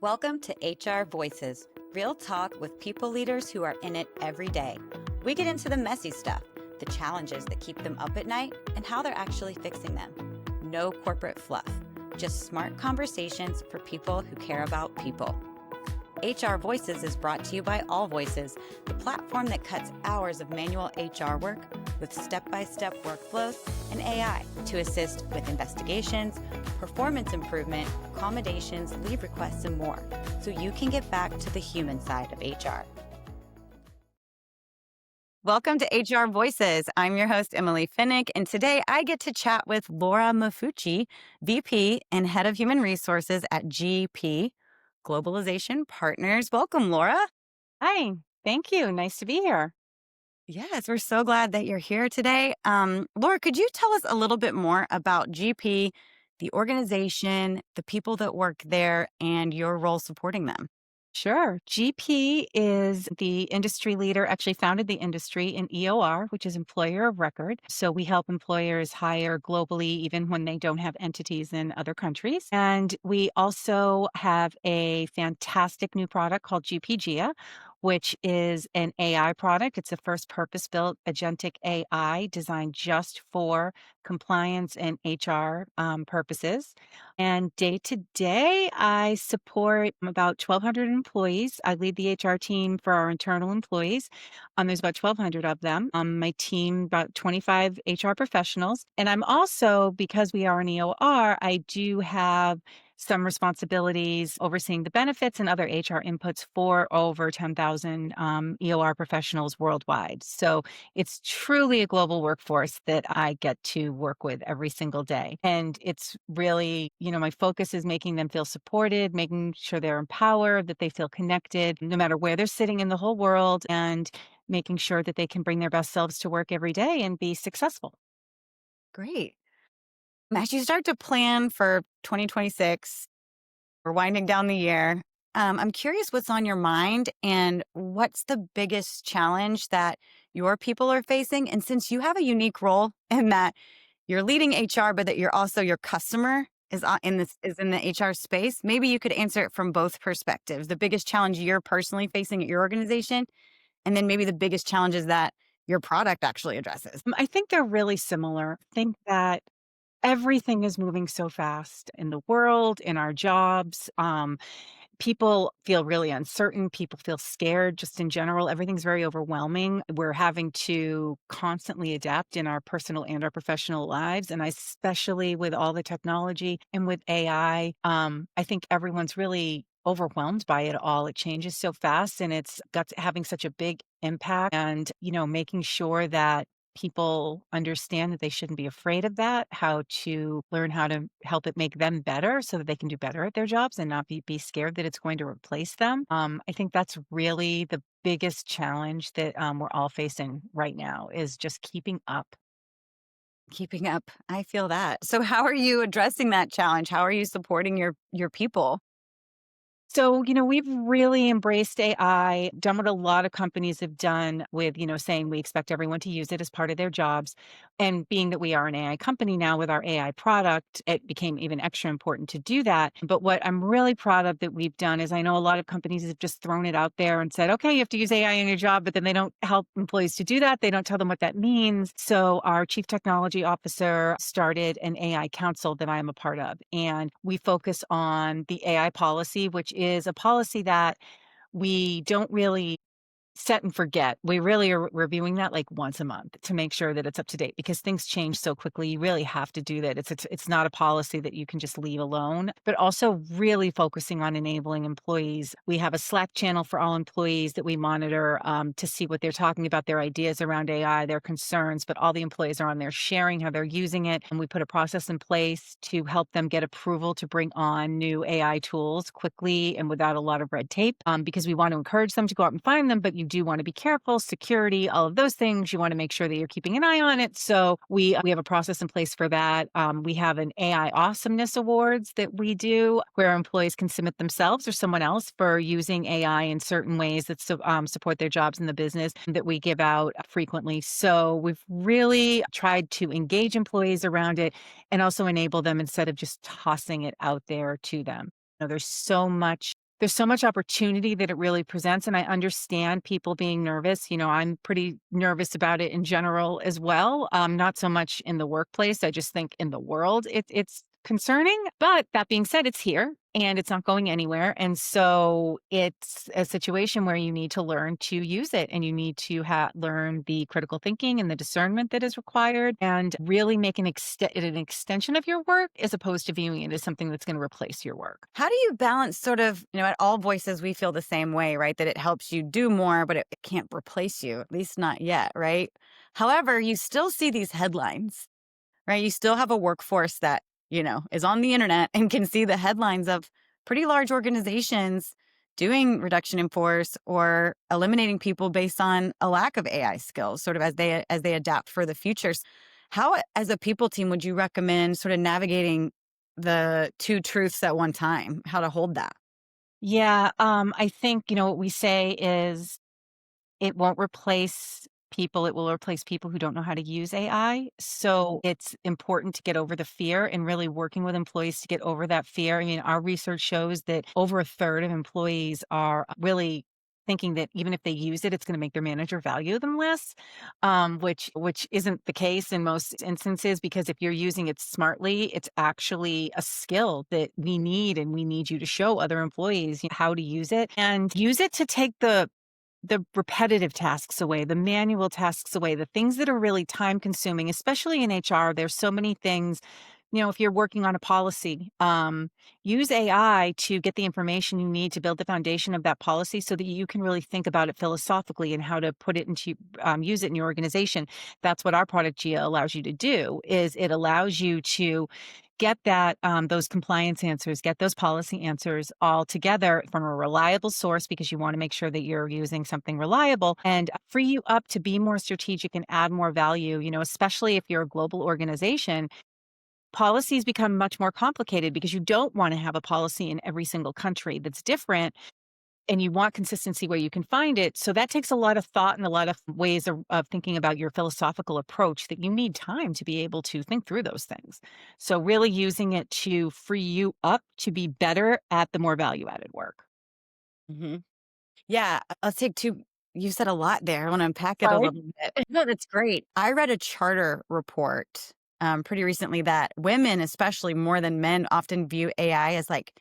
Welcome to HR Voices, real talk with people leaders who are in it every day. We get into the messy stuff, the challenges that keep them up at night, and how they're actually fixing them. No corporate fluff, just smart conversations for people who care about people. HR Voices is brought to you by All Voices, the platform that cuts hours of manual HR work with step-by-step workflows and AI to assist with investigations, performance improvement, accommodations, leave requests, and more, so you can get back to the human side of HR. Welcome to HR Voices. I'm your host, Emily Fenech, and today I get to chat with Laura Maffucci, VP and Head of Human Resources at G-P Globalization Partners. Welcome, Laura. Hi, thank you. Nice to be here. Yes, we're so glad that you're here today. Laura, could you tell us a little bit more about GP, the organization, the people that work there, and your role supporting them? Sure. GP is the industry leader, actually founded the industry in EOR, which is employer of record. So we help employers hire globally, even when they don't have entities in other countries. And we also have a fantastic new product called GP Gia, which is an AI product. It's the first purpose-built agentic AI designed just for compliance and HR purposes. And day to day, I support about 1,200 employees. I lead the HR team for our internal employees. There's about 1,200 of them. My team, about 25 HR professionals. And I'm also, because we are an EOR, I do have some responsibilities overseeing the benefits and other HR inputs for over 10,000 EOR professionals worldwide. So it's truly a global workforce that I get to work with every single day. And it's really, my focus is making them feel supported, making sure they're empowered, that they feel connected, no matter where they're sitting in the whole world, and making sure that they can bring their best selves to work every day and be successful. Great. As you start to plan for 2026, we're winding down the year. I'm curious what's on your mind and what's the biggest challenge that your people are facing. And since you have a unique role in that you're leading HR, but that you're also your customer is in the HR space, maybe you could answer it from both perspectives. The biggest challenge you're personally facing at your organization, and then maybe the biggest challenges that your product actually addresses. I think they're really similar. I think that everything is moving so fast in the world, in our jobs. People feel really uncertain. People feel scared just in general. Everything's very overwhelming. We're having to constantly adapt in our personal and our professional lives. And especially with all the technology and with AI, I think everyone's really overwhelmed by it all. It changes so fast and it's having such a big impact. And, making sure that people understand that they shouldn't be afraid of that, how to learn how to help it make them better so that they can do better at their jobs and not be scared that it's going to replace them. I think that's really the biggest challenge that we're all facing right now is just keeping up. Keeping up. I feel that. So how are you addressing that challenge? How are you supporting your people? So, we've really embraced AI, done what a lot of companies have done with, saying we expect everyone to use it as part of their jobs. And being that we are an AI company now with our AI product, it became even extra important to do that. But what I'm really proud of that we've done is I know a lot of companies have just thrown it out there and said, okay, you have to use AI in your job, but then they don't help employees to do that. They don't tell them what that means. So our chief technology officer started an AI council that I'm a part of. And we focus on the AI policy, which is a policy that we don't really set and forget. We really are reviewing that like once a month to make sure that it's up to date because things change so quickly. You really have to do that. It's not a policy that you can just leave alone, but also really focusing on enabling employees. We have a Slack channel for all employees that we monitor to see what they're talking about, their ideas around AI, their concerns, but all the employees are on there sharing how they're using it. And we put a process in place to help them get approval to bring on new AI tools quickly and without a lot of red tape because we want to encourage them to go out and find them, but you do want to be careful, security, all of those things. You want to make sure that you're keeping an eye on it. So we have a process in place for that. We have an AI Awesomeness Awards that we do where employees can submit themselves or someone else for using AI in certain ways that support their jobs in the business that we give out frequently. So we've really tried to engage employees around it and also enable them instead of just tossing it out there to them. There's so much There's so much opportunity that it really presents, and I understand people being nervous. I'm pretty nervous about it in general as well. Not so much in the workplace. I just think in the world, it's concerning. But that being said, it's here and it's not going anywhere. And so it's a situation where you need to learn to use it, and you need to learn the critical thinking and the discernment that is required, and really make it an extension of your work as opposed to viewing it as something that's going to replace your work. How do you balance sort of, at All Voices, we feel the same way, right? That it helps you do more, but it can't replace you, at least not yet, right? However, you still see these headlines, right? You still have a workforce that, is on the internet and can see the headlines of pretty large organizations doing reduction in force or eliminating people based on a lack of AI skills, sort of as they adapt for the futures. How, as a people team, would you recommend sort of navigating the two truths at one time? How to hold that? Yeah, I think, what we say is it won't replace people, it will replace people who don't know how to use AI. So it's important to get over the fear and really working with employees to get over that fear. I mean, our research shows that over a third of employees are really thinking that even if they use it, it's going to make their manager value them less, which isn't the case in most instances, because if you're using it smartly, it's actually a skill that we need, and we need you to show other employees how to use it, and use it to take the repetitive tasks away, the manual tasks away, the things that are really time consuming, especially in HR. There's so many things. If you're working on a policy, use AI to get the information you need to build the foundation of that policy so that you can really think about it philosophically and how to put it into, use it in your organization. That's what our product GIA allows you to do. Is it allows you to get those compliance answers, get those policy answers all together from a reliable source, because you want to make sure that you're using something reliable, and free you up to be more strategic and add more value. Especially if you're a global organization, policies become much more complicated because you don't want to have a policy in every single country that's different, and you want consistency where you can find it. So that takes a lot of thought and a lot of ways of thinking about your philosophical approach, that you need time to be able to think through those things. So really using it to free you up to be better at the more value added work. Hmm. Yeah, let's take two. You said a lot there. I want to unpack it a Right. little bit. No, that's great. I read a charter report pretty recently that women, especially more than men, often view AI as like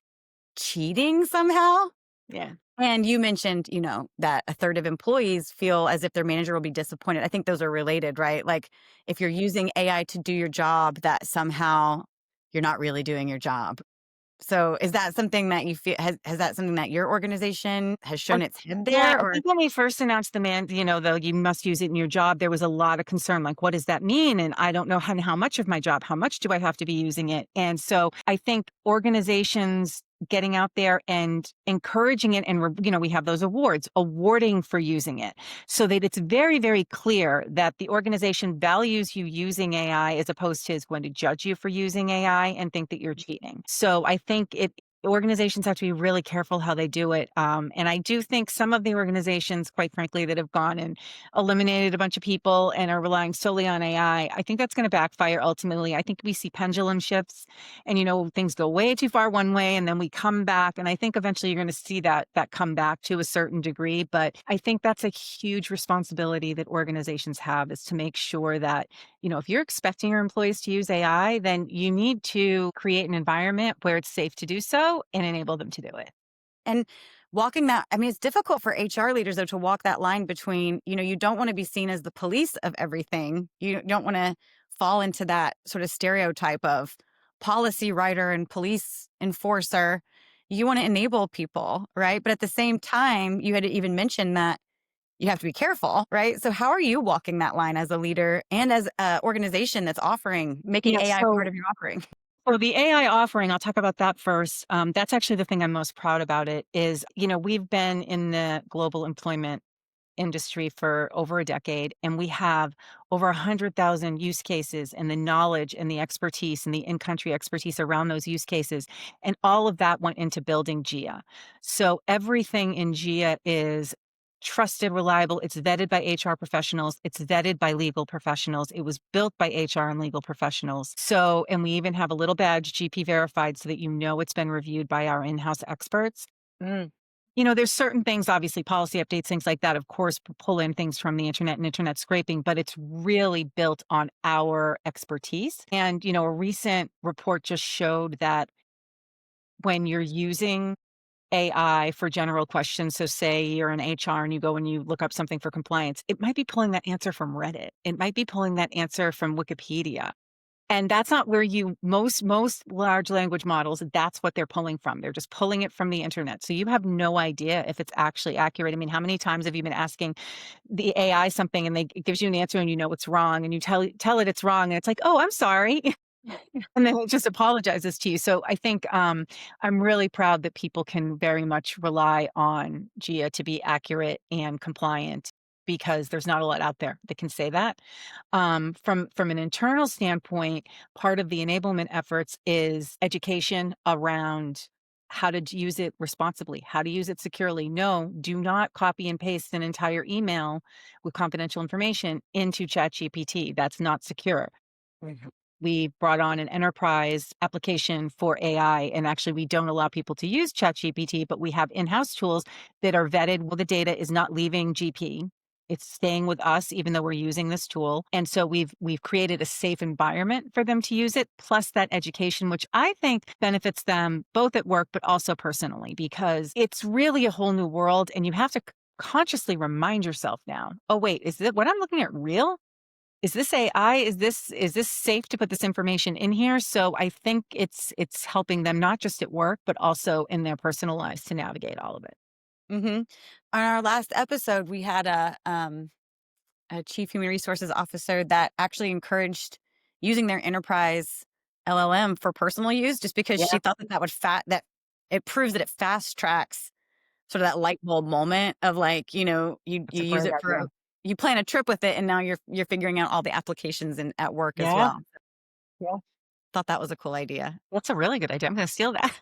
cheating somehow. Yeah. And you mentioned, that a third of employees feel as if their manager will be disappointed. I think those are related, right? Like if you're using AI to do your job, that somehow you're not really doing your job. So is that something that you feel has that something that your organization has shown its head Yeah, there I or? think when we first announced the the you must use it in your job, there was a lot of concern, like, what does that mean? And I don't know how much of my job, how much do I have to be using it? And so I think organizations getting out there and encouraging it, and we have those awards, awarding for using it, so that it's very, very clear that the organization values you using AI, as opposed to is going to judge you for using AI and think that you're cheating. So I think organizations have to be really careful how they do it. And I do think some of the organizations, quite frankly, that have gone and eliminated a bunch of people and are relying solely on AI, I think that's going to backfire ultimately. I think we see pendulum shifts, and, things go way too far one way and then we come back. And I think eventually you're going to see that come back to a certain degree. But I think that's a huge responsibility that organizations have, is to make sure that, if you're expecting your employees to use AI, then you need to create an environment where it's safe to do so and enable them to do it. And walking that, I mean, it's difficult for HR leaders, though, to walk that line between, you don't want to be seen as the police of everything. You don't want to fall into that sort of stereotype of policy writer and police enforcer. You want to enable people, right? But at the same time, you had to even mention that you have to be careful, right? So how are you walking that line as a leader and as an organization that's making Yeah. AI part So, of your offering? so the AI offering, I'll talk about that first. That's actually the thing I'm most proud about. It is, we've been in the global employment industry for over a decade, and we have over 100,000 use cases, and the knowledge and the expertise and the in-country expertise around those use cases. And all of that went into building GIA. So everything in GIA is trusted, reliable. It's vetted by HR professionals. It's vetted by legal professionals. It was built by HR and legal professionals. So, and we even have a little badge, GP verified, so that it's been reviewed by our in-house experts. Mm. There's certain things, obviously, policy updates, things like that, of course, pull in things from the internet and internet scraping, but it's really built on our expertise. And, a recent report just showed that when you're using AI for general questions, so say you're in HR and you go and you look up something for compliance, it might be pulling that answer from Reddit. It might be pulling that answer from Wikipedia. And that's not where most large language models, that's what they're pulling from. They're just pulling it from the internet. So you have no idea if it's actually accurate. I mean, how many times have you been asking the AI something and it gives you an answer and you know it's wrong and you tell it it's wrong and it's like, "Oh, I'm sorry." And then it just apologizes to you. So I think I'm really proud that people can very much rely on GIA to be accurate and compliant because there's not a lot out there that can say that. From an internal standpoint, part of the enablement efforts is education around how to use it responsibly, how to use it securely. No, do not copy and paste an entire email with confidential information into ChatGPT. That's not secure. We brought on an enterprise application for AI, and actually we don't allow people to use ChatGPT, but we have in-house tools that are vetted. Well, the data is not leaving GP. It's staying with us, even though we're using this tool. And so we've created a safe environment for them to use it, plus that education, which I think benefits them both at work, but also personally, because it's really a whole new world. And you have to consciously remind yourself now, oh, wait, is it what I'm looking at real? Is this AI? Is this safe to put this information in here? So I think it's helping them not just at work, but also in their personal lives to navigate all of it. Mm-hmm. On our last episode, we had a chief human resources officer that actually encouraged using their enterprise LLM for personal use, just because Yeah, she thought that that it proves that it fast tracks sort of that light bulb moment of like, that's you a use great it idea. you plan a trip with it, and now you're figuring out all the applications at work as Yeah, well. yeah. Thought that was a cool idea. That's a really good idea. I'm gonna steal that.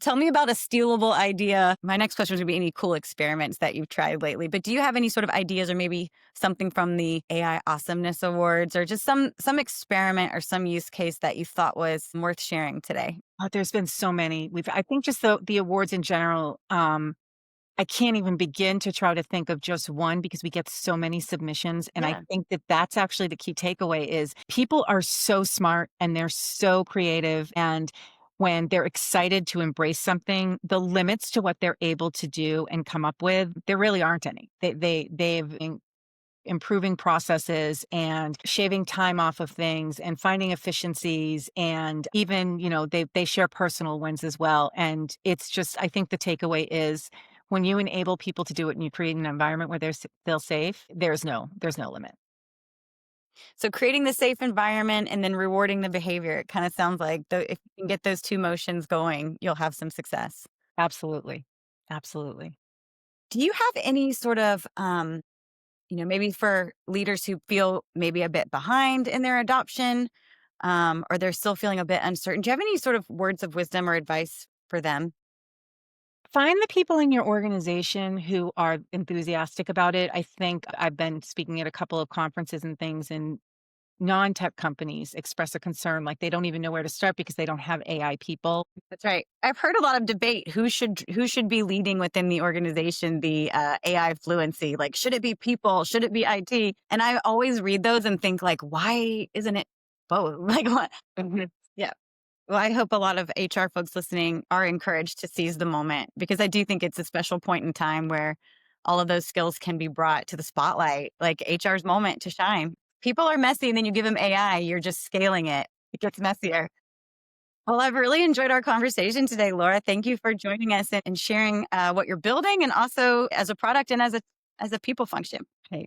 Tell me about a stealable idea. My next question is going to be any cool experiments that you've tried lately. But do you have any sort of ideas, or maybe something from the AI Awesomeness Awards, or just some experiment or some use case that you thought was worth sharing today? There's been so many. I think just the awards in general, I can't even begin to try to think of just one because we get so many submissions. And I Yeah. think that that's actually the key takeaway is people are so smart and they're so creative. And when they're excited to embrace something, the limits to what they're able to do and come up with, there really aren't any. They've improving processes and shaving time off of things and finding efficiencies, and even they share personal wins as well. And it's just, I think the takeaway is when you enable people to do it and you create an environment where they're safe, there's no limit. So creating the safe environment and then rewarding the behavior. It kind of sounds like if you can get those two motions going, you'll have some success. Absolutely. Absolutely. Do you have any sort of maybe for leaders who feel maybe a bit behind in their adoption, or they're still feeling a bit uncertain? Do you have any sort of words of wisdom or advice for them? Find the people in your organization who are enthusiastic about it. I think I've been speaking at a couple of conferences and things, and non-tech companies express a concern like they don't even know where to start because they don't have AI people. That's right. I've heard a lot of debate who should be leading within the organization the AI fluency. Like, should it be people? Should it be IT? And I always read those and think like, why isn't it both? Like, what? Mhm. Yeah. Well, I hope a lot of HR folks listening are encouraged to seize the moment, because I do think it's a special point in time where all of those skills can be brought to the spotlight, like HR's moment to shine. People are messy, and then you give them AI, you're just scaling it. It gets messier. Well, I've really enjoyed our conversation today, Laura. Thank you for joining us and sharing what you're building, and also as a product and as a people function. Hey,